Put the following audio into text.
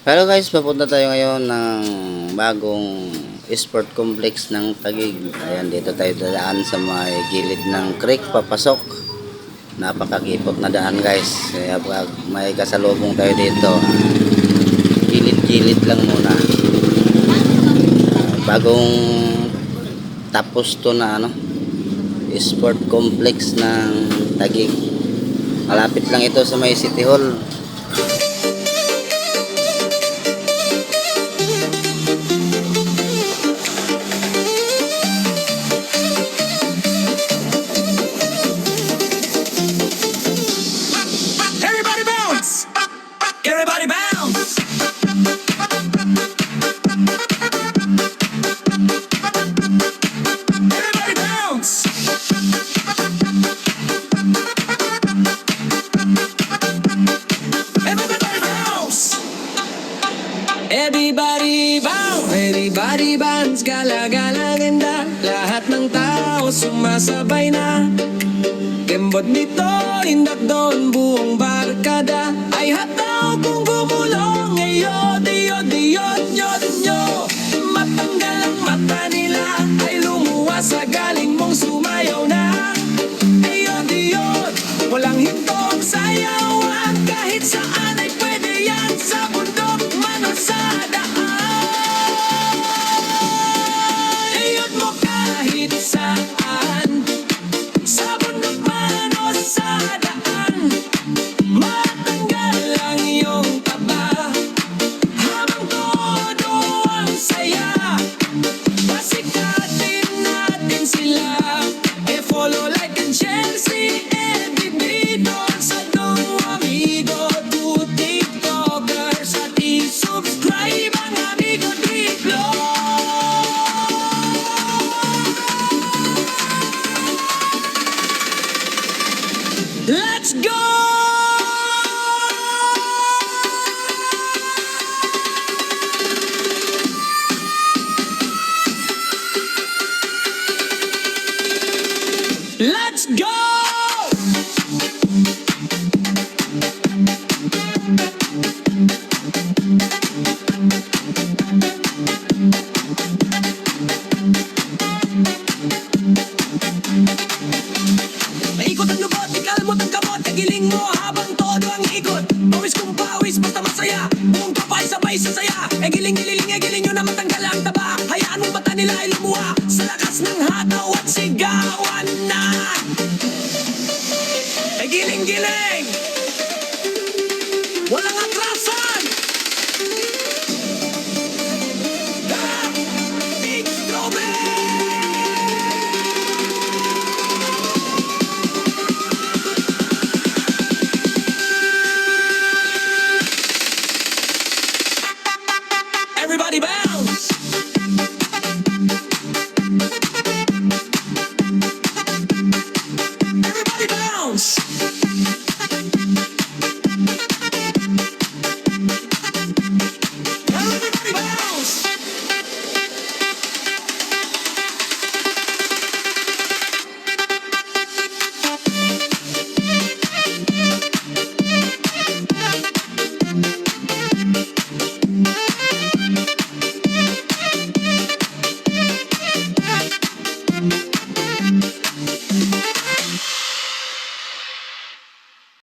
Hello guys, papunta tayo ngayon ng bagong sport complex ng Taguig. Ayan, dito tayo dadaan sa may gilid ng creek papasok. Napakakipot na daan guys. Kaya pag may kasalubong tayo dito, gilid-gilid lang muna. Bagong tapos to na sport complex ng Taguig. Malapit lang ito sa may City Hall. Everybody bounce. Everybody bounce. Everybody bounce. Everybody bounce. Everybody bounce. Gala-gala ganda. Lahat ng tao sumasabay na. Kembot dito, hindak doon, buong barkada ay hataw kung gumulong. Ngayon, diyod, nyo. Matanggal ang mata nila ay lumuwa sa galing mong sumayaw na. Diyod, walang hintong sayawan. Kahit saan ay pwede yan, sa bundok man o sa daan. Diyod mo kahit saan, sa bundok man o sa daan. Matanggal ang iyong taba habang todo ang saya. Pasikatin natin sila, follow like and Chelsea, doon sa Don Amigo, to TikTokers at i-subscribe ang Amigo Triplo. Let's go! Let's go! Maikot ang lubot, ikalmot ang kamot, kagiling mo habang todo ang ikot. Pawis kong pawis, basta masaya, buong kapay sabay sa saya. Giling nyo na matanggal ang taba. Hayaan mong bata nila ay lumuha sa lakas ng hataw at sigawan na. Giling,